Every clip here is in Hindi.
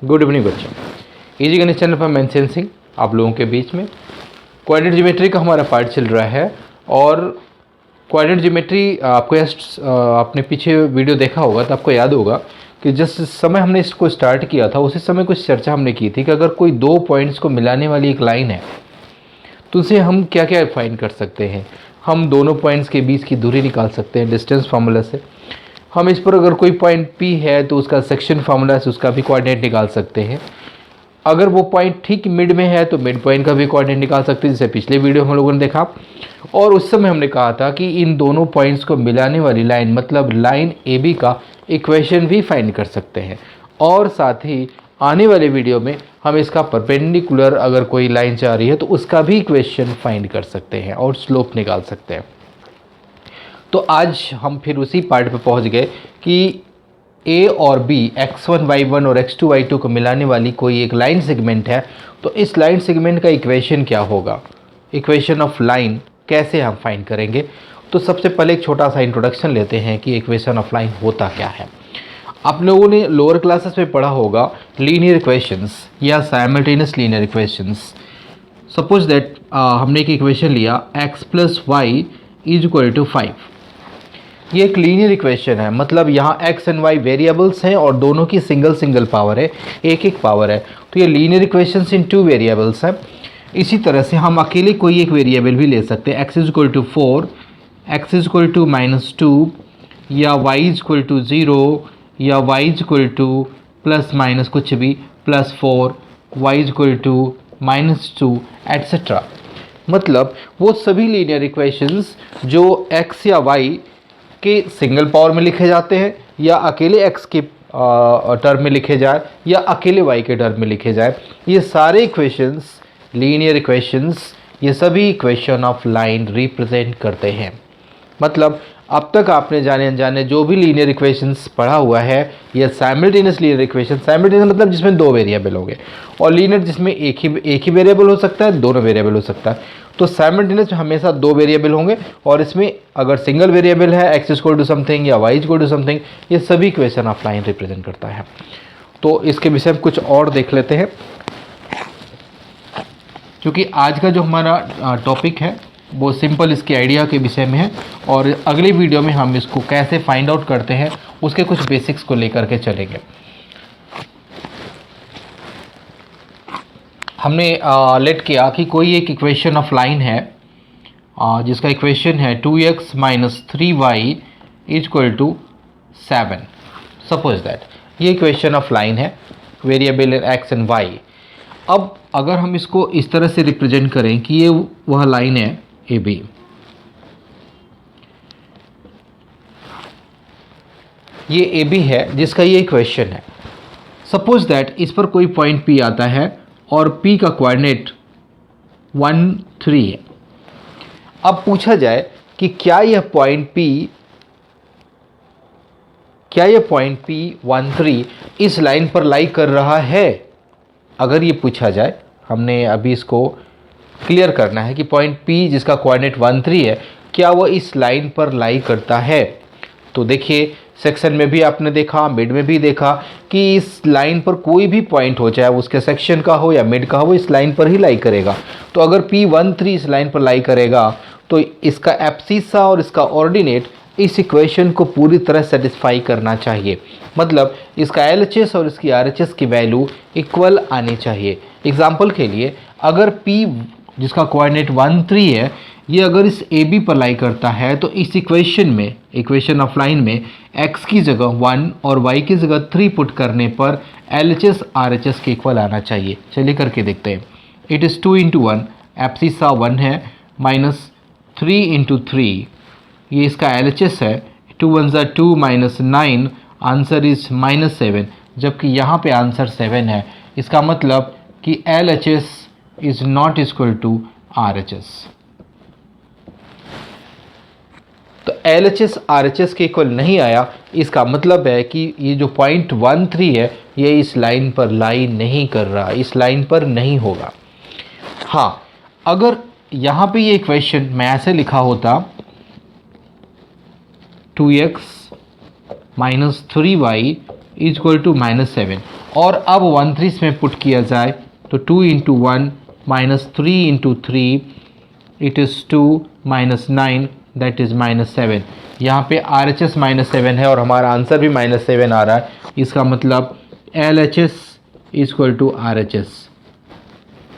गुड इवनिंग बच्चों। इजी गणित चैनल पर मैं इंसेन सिंह आप लोगों के बीच में कोऑर्डिनेट ज्योमेट्री का हमारा पार्ट चल रहा है। और कोऑर्डिनेट ज्योमेट्री आपको आपने पीछे वीडियो देखा होगा तो आपको याद होगा कि जिस समय हमने इसको स्टार्ट किया था उसी समय कुछ चर्चा हमने की थी कि अगर कोई दो पॉइंट्स को मिलाने वाली एक लाइन है तो उसे हम क्या क्या फाइंड कर सकते हैं। हम दोनों पॉइंट्स के बीच की दूरी निकाल सकते हैं डिस्टेंस फार्मूला से। हम इस पर अगर कोई पॉइंट P है तो उसका सेक्शन फार्मूला से उसका भी कोऑर्डिनेट निकाल सकते हैं। अगर वो पॉइंट ठीक मिड में है तो मिड पॉइंट का भी कोऑर्डिनेट निकाल सकते हैं, जैसे पिछले वीडियो हम लोगों ने देखा। और उस समय हमने कहा था कि इन दोनों पॉइंट्स को मिलाने वाली लाइन मतलब लाइन AB का इक्वेशन भी फाइंड कर सकते हैं। और साथ ही आने वाले वीडियो में हम इसका परपेंडिकुलर अगर कोई लाइन जा रही है तो उसका भी इक्वेशन फाइंड कर सकते हैं और स्लोप निकाल सकते हैं। तो आज हम फिर उसी पार्ट पे पहुंच गए कि A और B x1 y1 और x2 y2 को मिलाने वाली कोई एक लाइन सेगमेंट है तो इस लाइन सेगमेंट का इक्वेशन क्या होगा, इक्वेशन ऑफ लाइन कैसे हम फाइंड करेंगे। तो सबसे पहले एक छोटा सा इंट्रोडक्शन लेते हैं कि इक्वेशन ऑफ लाइन होता क्या है। आप लोगों ने लोअर क्लासेस में पढ़ा होगा लीनियर इक्वेशंस या simultaneous linear equations. Suppose that हमने एक इक्वेशन लिया x + y = 5। ये एक लीनियर इक्वेशन है, मतलब यहाँ x एंड y वेरिएबल्स हैं और दोनों की सिंगल पावर है, एक पावर है। तो ये लीनियर इक्वेशंस इन 2 वेरिएबल्स हैं। इसी तरह से हम अकेले कोई एक वेरिएबल भी ले सकते हैं, x = 4, x = -2 या y = 0 या y ± कुछ भी +4, y = -2 एट्सेट्रा। मतलब वो सभी लीनियर इक्वेशंस जो x या y के सिंगल पावर में लिखे जाते हैं या अकेले x के टर्म में लिखे जाए या अकेले y के टर्म में लिखे जाए, ये सारे इक्वेशंस लीनियर इक्वेशंस, ये सभी इक्वेशन ऑफ लाइन रिप्रेजेंट करते हैं। मतलब अब तक आपने जाने अनजाने जो भी लीनियर इक्वेशंस पढ़ा हुआ है ये साइमल्टेनियस लीनियर इक्वेशन। साइमल्टेनियस मतलब जिसमें दो वेरिएबल होंगे, और लीनियर जिसमें एक ही वेरिएबल हो सकता है, दोनों वेरिएबल हो सकता है। तो साइमल्टेनियस में हमेशा दो वेरिएबल होंगे और इसमें अगर सिंगल वेरिएबल है x = समथिंग या y = समथिंग, ये सभी इक्वेशन ऑफ लाइन रिप्रेजेंट करता है। तो इसके विषय में कुछ और देख लेते हैं, क्योंकि आज का जो हमारा टॉपिक है वो सिंपल इसके आइडिया के विषय में है और अगली वीडियो में हम इसको कैसे फाइंड आउट करते हैं उसके कुछ बेसिक्स को लेकर के चलेंगे। हमने लेट किया कि कोई एक इक्वेशन ऑफ लाइन है जिसका इक्वेशन है 2x - 3y = 7। सपोज दैट ये इक्वेशन ऑफ लाइन है, वेरिएबल x एंड y। अब अगर हम इसको इस तरह से रिप्रेजेंट करें कि ये वह लाइन है AB, ये AB है जिसका ये इक्वेशन है। सपोज दैट इस पर कोई पॉइंट P आता है और P का कोऑर्डिनेट 1, 3 है। अब पूछा जाए कि क्या यह पॉइंट P 1, 3 इस लाइन पर लाई कर रहा है। अगर ये पूछा जाए, हमने अभी इसको क्लियर करना है कि पॉइंट P जिसका कोऑर्डिनेट 1, 3 है क्या वो इस लाइन पर लाई करता है। तो देखिए सेक्शन में भी आपने देखा, मिड में भी देखा कि इस लाइन पर कोई भी पॉइंट हो, चाहे उसके सेक्शन का हो या मिड का हो, इस लाइन पर ही लाई करेगा। तो अगर P 1, 3 इस लाइन पर लाई करेगा तो इसका एब्सिसा और इसका ऑर्डिनेट इस इक्वेशन को पूरी तरह सेटिस्फाई करना चाहिए। मतलब इसका LHS और इसकी RHS की वैल्यू इक्वल आनी चाहिए। एग्जाम्पल के लिए अगर P जिसका कोऑर्डिनेट 1, 3 है, ये अगर इस AB पर लाई करता है तो इस इक्वेशन में, इक्वेशन ऑफ लाइन में x की जगह 1 और y की जगह 3 पुट करने पर LHS RHS के इक्वल आना चाहिए। चलिए करके देखते हैं। इट इज़ 2 × 1, एब्सिसा 1 है, -3 × 3, ये इसका LHS है। 2 × 1 = 2 -9, आंसर इज -7, जबकि यहाँ पे आंसर 7 है। इसका मतलब कि LHS is not equal to RHS। तो LHS RHS के इक्वल नहीं आया, इसका मतलब है कि ये जो पॉइंट 1, 3 है ये इस लाइन पर लाई नहीं कर रहा, इस लाइन पर नहीं होगा। हाँ, अगर यहाँ पे ये इक्वेशन मैं ऐसे लिखा होता 2x - 3y = -7, और अब 1 3 इसमें पुट किया जाए तो 2 into 1 minus 3 into 3 it is 2 minus 9 that is minus 7। यहाँ पे RHS -7 है और हमारा आंसर भी -7 आ रहा है। इसका मतलब LHS इक्वल टू RHS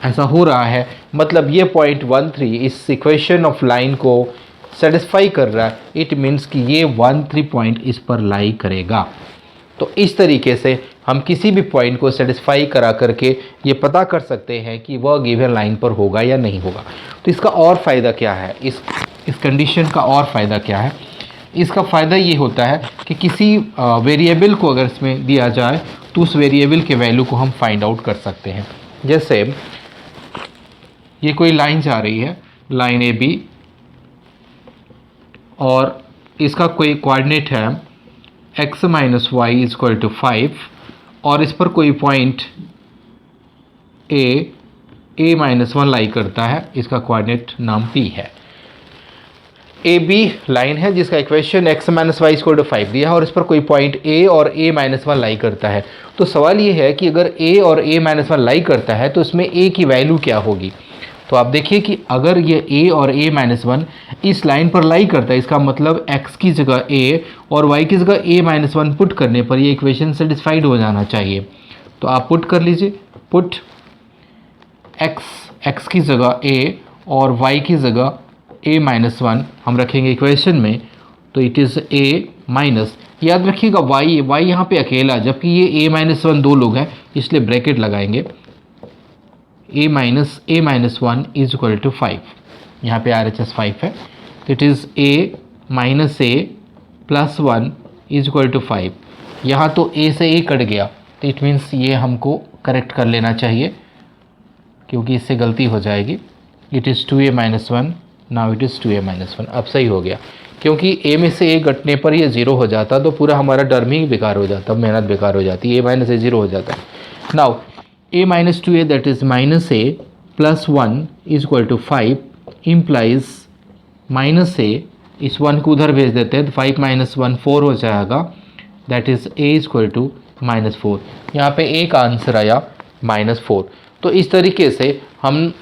ऐसा हो रहा है। मतलब ये पॉइंट 13 इस इक्वेशन ऑफ लाइन को सेटिस्फाई कर रहा है। इट मीन्स कि ये 13 पॉइंट इस पर लाई करेगा। तो इस तरीके से हम किसी भी पॉइंट को सेटिस्फाई करा करके ये पता कर सकते हैं कि वह गिवन लाइन पर होगा या नहीं होगा। तो इसका और फ़ायदा क्या है, इस कंडीशन का और फ़ायदा क्या है? इसका फ़ायदा ये होता है कि किसी वेरिएबल को अगर इसमें दिया जाए तो उस वेरिएबल के वैल्यू को हम फाइंड आउट कर सकते हैं। जैसे ये कोई लाइन जा रही है, लाइन AB, और इसका कोई कोऑर्डिनेट है x minus y equal to 5 और इस पर कोई पॉइंट a माइनस 1 लाई करता है। इसका कोऑर्डिनेट नाम P है। AB लाइन है जिसका equation x minus y equal to 5 दिया है और इस पर कोई पॉइंट a और a माइनस 1 लाई करता है। तो सवाल ये है कि अगर a और a माइनस 1 लाई करता है तो इसमें a की वैल्यू क्या होगी। तो आप देखिए कि अगर ये a और a माइनस 1 इस लाइन पर लाई करता है, इसका मतलब x की जगह a और y की जगह a माइनस 1 पुट करने पर ये इक्वेशन सेटिस्फाइड हो जाना चाहिए। तो आप पुट कर लीजिए, पुट x की जगह a और y की जगह a माइनस 1 हम रखेंगे इक्वेशन में, तो इट इज़ a माइनस, याद रखिएगा y यहाँ पे अकेला, जबकि ये a माइनस 1 दो लोग हैं इसलिए ब्रैकेट लगाएंगे। a minus 1 is equal to 5, यहाँ पे RHS 5 है, तो it is a minus a plus 1 is equal to 5। यहाँ तो a से a कट गया तो इट मीन्स ये हमको करेक्ट कर लेना चाहिए क्योंकि इससे गलती हो जाएगी। It is 2a minus 1, now it is 2a minus 1। अब सही हो गया क्योंकि a में से a घटने पर ये 0 हो जाता तो पूरा हमारा टर्म ही बेकार हो जाता, मेहनत बेकार हो जाती। a माइनस a 0 हो जाता है। Now a minus 2a that is minus a plus 1 is equal to 5 implies minus a, इस 1 को उधर भेज देते हैं तो 5 minus 1 4 हो जाएगा, that is a is equal to minus 4। यहाँ पे a का आंसर आया -4। तो इस तरीके से हम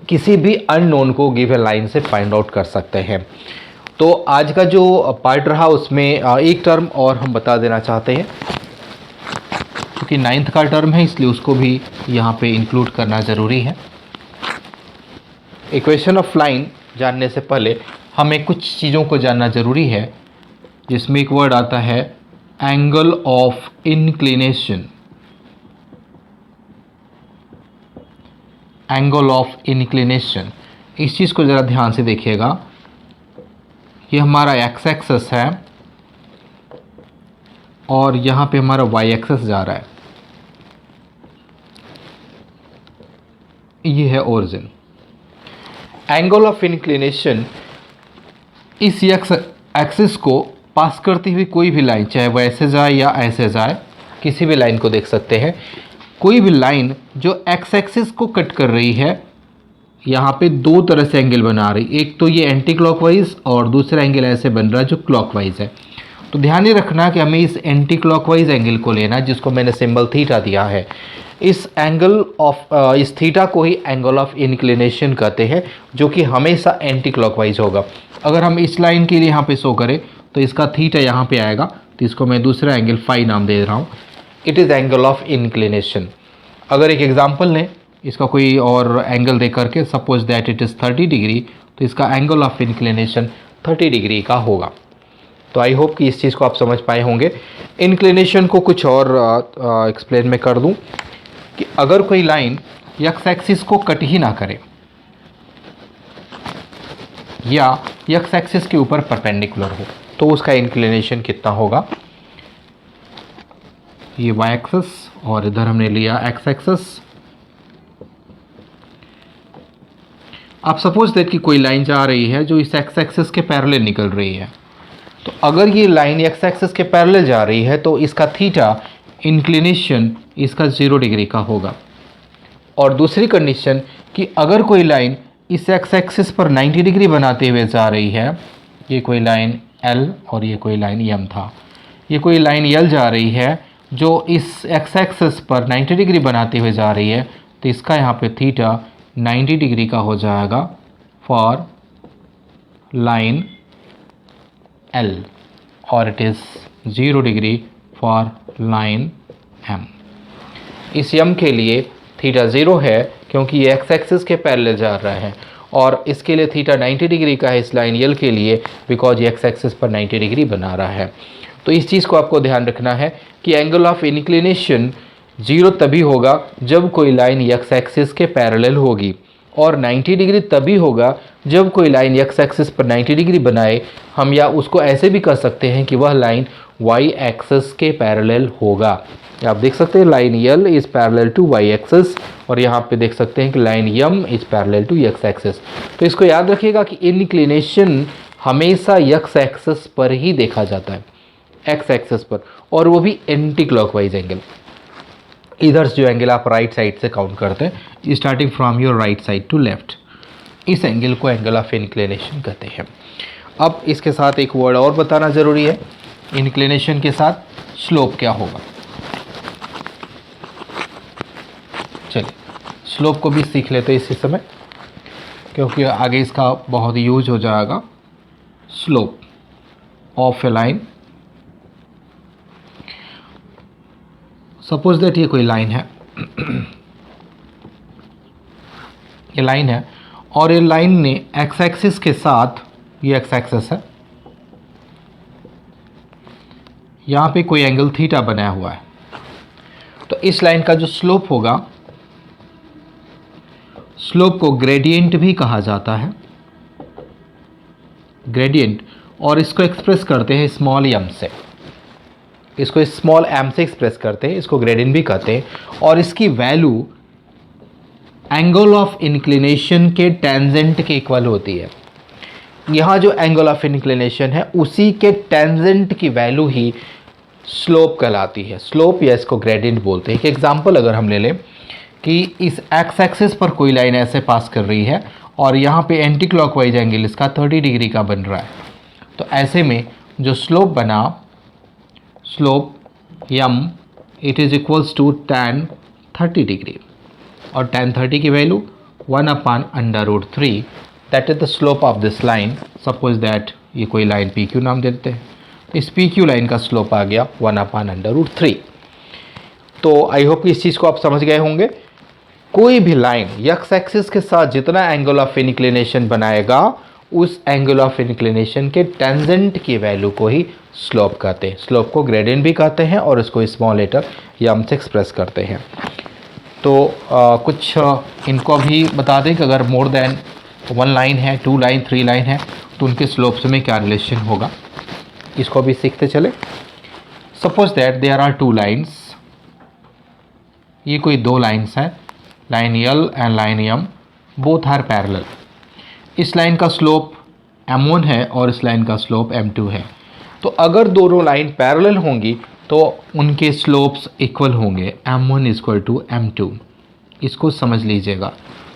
किसी भी अननोन को गिवन लाइन से फाइंड आउट कर सकते हैं। तो आज का जो पार्ट रहा उसमें एक टर्म और हम बता देना चाहते हैं क्योंकि 9th का टर्म है इसलिए उसको भी यहाँ पे इंक्लूड करना ज़रूरी है। इक्वेशन ऑफ लाइन जानने से पहले हमें कुछ चीज़ों को जानना ज़रूरी है जिसमें एक वर्ड आता है angle of inclination. Angle of inclination, इस चीज़ को ज़रा ध्यान से देखिएगा। ये हमारा एक्स एक्सेस है और यहाँ पे हमारा वाई एक्सेस जा रहा है, ये है ओरिजिन। एंगल ऑफ इंक्लिनेशन इस एक्सिस को पास करती हुई कोई भी लाइन, चाहे वो ऐसे जाए या ऐसे जाए, किसी भी लाइन को देख सकते हैं। कोई भी लाइन जो एक्स एक्सिस को कट कर रही है यहाँ पे दो तरह से एंगल बना रही, एक तो ये एंटी क्लॉकवाइज और दूसरा एंगल ऐसे बन रहा है जो क्लॉकवाइज है। तो ध्यान ये रखना कि हमें इस एंटी क्लॉकवाइज एंगल को लेना है जिसको मैंने सिंबल थीटा दिया है। इस एंगल ऑफ इस थीटा को ही एंगल ऑफ इंक्लिनेशन कहते हैं जो कि हमेशा एंटी क्लॉकवाइज होगा। अगर हम इस लाइन के लिए यहाँ पे शो करें तो इसका थीटा यहाँ पे आएगा, तो इसको मैं दूसरा एंगल फाई नाम दे रहा हूँ। It is angle of inclination. अगर एक एग्जाम्पल लें इसका कोई और एंगल दे करके, suppose that it is 30 degree, तो इसका एंगल ऑफ इंक्लिनेशन 30 डिग्री का होगा। तो आई होप कि इस चीज़ को आप समझ पाए होंगे। इंक्लिनेशन को कुछ और एक्सप्लेन मैं कर दूं कि अगर कोई लाइन एक्स एक्सिस को कट ही ना करे या एक्स एक्सिस के ऊपर परपेंडिकुलर हो तो उसका इंक्लिनेशन कितना होगा। ये वाई एक्सिस और इधर हमने लिया एक्स एक्सिस। आप सपोज दैट कि कोई लाइन जा रही है जो इस एक्स एक्सिस के पैरेलल निकल रही है, तो अगर ये लाइन एक्स एक्सिस के पैरेलल जा रही है तो इसका थीटा इंक्लिनेशन इसका 0 डिग्री का होगा। और दूसरी कंडीशन कि अगर कोई लाइन इस एक्स एक्सिस पर 90 डिग्री बनाते हुए जा रही है, ये कोई लाइन L और ये कोई लाइन M था, ये कोई लाइन L जा रही है जो इस एक्स एक्सिस पर 90 डिग्री बनाते हुए जा रही है, तो इसका यहाँ पे थीटा 90 डिग्री का हो जाएगा फॉर लाइन L और it is 0 degree for line M। इस यम के लिए थीटा 0 है क्योंकि ये एक्स एक्सिस के पैरेलल जा रहा है, और इसके लिए थीटा 90 डिग्री का है इस लाइन यल के लिए, बिकॉज ये एक्स एक्सिस पर 90 डिग्री बना रहा है। तो इस चीज़ को आपको ध्यान रखना है कि एंगल ऑफ इंक्लिनेशन 0 तभी होगा जब कोई लाइन एक्स एक्सिस के पैरेलल होगी, और 90 डिग्री तभी होगा जब कोई लाइन एक्स एक्सिस पर 90 डिग्री बनाए। हम या उसको ऐसे भी कर सकते हैं कि वह लाइन वाई एक्सिस के पैरेलल होगा। आप देख सकते हैं line l is parallel to y axis, और यहाँ पे देख सकते हैं कि line m is parallel to x axis. तो इसको याद रखिएगा कि इंक्लिनेशन हमेशा एक्स एक्सिस पर ही देखा जाता है, एक्स एक्सिस पर, और वो भी एंटी क्लॉकवाइज एंगल। इधर जो एंगल आप राइट साइड से काउंट करते हैं, starting from your right side to left, इस एंगल को एंगल ऑफ इंक्लिनेशन कहते हैं। अब इसके साथ एक वर्ड और बताना ज़रूरी है, इंक्लिनेशन के साथ स्लोप क्या होगा। चलिए स्लोप को भी सीख लेते हैं इसी समय, क्योंकि आगे इसका बहुत यूज हो जाएगा। Slope of A line, suppose that ये कोई लाइन है, ये लाइन है, और ये लाइन ने एक्स एक्सिस के साथ, ये एक्स एक्सिस है, यहाँ पे कोई एंगल थीटा बनाया हुआ है। तो इस लाइन का जो स्लोप होगा, स्लोप को ग्रेडियंट भी कहा जाता है, ग्रेडियंट, और इसको एक्सप्रेस करते हैं स्मॉल एम से, इसको स्मॉल एम से एक्सप्रेस करते हैं, इसको ग्रेडियंट भी कहते हैं, और इसकी वैल्यू एंगल ऑफ इंक्लिनेशन के टेंजेंट के इक्वल होती है। यहाँ जो एंगल ऑफ इंक्लिनेशन है उसी के टेंजेंट की वैल्यू ही स्लोप कहलाती है। स्लोप या इसको ग्रेडियंट बोलते हैं। एक एग्जांपल अगर हम ले लें कि इस एक्स एक्सिस पर कोई लाइन ऐसे पास कर रही है, और यहाँ पे एंटी क्लॉकवाइज एंगल इसका 30 डिग्री का बन रहा है, तो ऐसे में जो स्लोप बना, slope m, it is equals to tan 30 degree, और tan 30 की value 1/√3, that is the slope of this line. Suppose that ये कोई लाइन PQ नाम देते हैं, इस PQ लाइन का स्लोप आ गया 1/√3। तो आई होप इस चीज़ को आप समझ गए होंगे। कोई भी लाइन एक्स एक्सिस के साथ जितना एंगल ऑफ इंक्लिनेशन बनाएगा, उस एंगल ऑफ इंक्लिनेशन के टेंजेंट की वैल्यू को ही स्लोप कहते हैं। स्लोप को ग्रेडियंट भी कहते हैं, और इसको स्मॉल लेटर यम से एक्सप्रेस करते हैं। तो कुछ इनको भी बता दें कि अगर मोर देन 1 लाइन है, 2 लाइन, 3 लाइन है, तो उनके स्लोप्स में क्या रिलेशन होगा, इसको भी सीखते चले। Suppose that there are 2 lines, ये कोई 2 लाइन्स हैं, line l and line m, both are parallel. इस लाइन का स्लोप m1 है और इस लाइन का स्लोप m2 है। तो अगर दोनों लाइन पैरेलल होंगी तो उनके स्लोप्स इक्वल होंगे, m1 इक्वल टू m2। इसको समझ लीजिएगा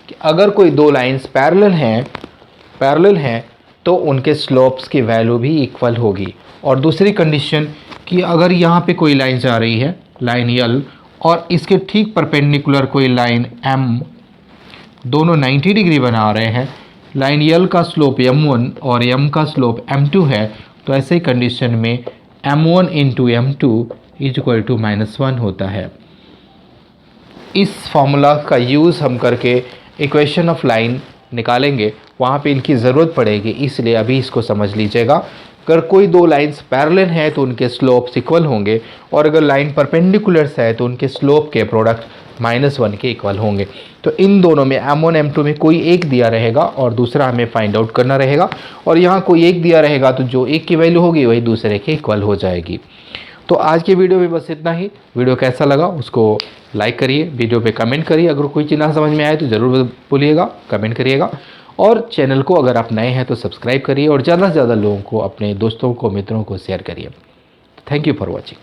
कि अगर कोई 2 लाइन्स पैरेलल हैं तो उनके स्लोप्स की वैल्यू भी इक्वल होगी। और दूसरी कंडीशन कि अगर यहाँ पे कोई लाइन जा रही है, लाइन यल, और इसके ठीक परपेंडिकुलर कोई लाइन m, दोनों 90 डिग्री बना रहे हैं, लाइन यल का स्लोप m1 और m का स्लोप m2 है, तो ऐसे कंडीशन में m1 into m2 is equal to -1 होता है। इस फॉर्मूला का यूज़ हम करके इक्वेशन ऑफ लाइन निकालेंगे, वहाँ पे इनकी ज़रूरत पड़ेगी, इसलिए अभी इसको समझ लीजिएगा। अगर कोई 2 लाइन्स पैरेलल हैं तो उनके स्लोप्स इक्वल होंगे, और अगर लाइन परपेंडिकुलर्स है तो उनके स्लोप के प्रोडक्ट -1 के इक्वल होंगे। तो इन दोनों में m1 m2 में कोई एक दिया रहेगा और दूसरा हमें फाइंड आउट करना रहेगा, और यहाँ कोई एक दिया रहेगा तो जो एक की वैल्यू होगी वही दूसरे के इक्वल हो जाएगी। तो आज की वीडियो में बस इतना ही। वीडियो कैसा लगा उसको लाइक करिए, वीडियो पे कमेंट करिए, अगर कोई चीज़ ना समझ में आए तो ज़रूर बोलिएगा, कमेंट करिएगा, और चैनल को अगर आप नए हैं तो सब्सक्राइब करिए, और ज़्यादा से ज़्यादा लोगों को, अपने दोस्तों को, मित्रों को शेयर करिए। Thank you for watching.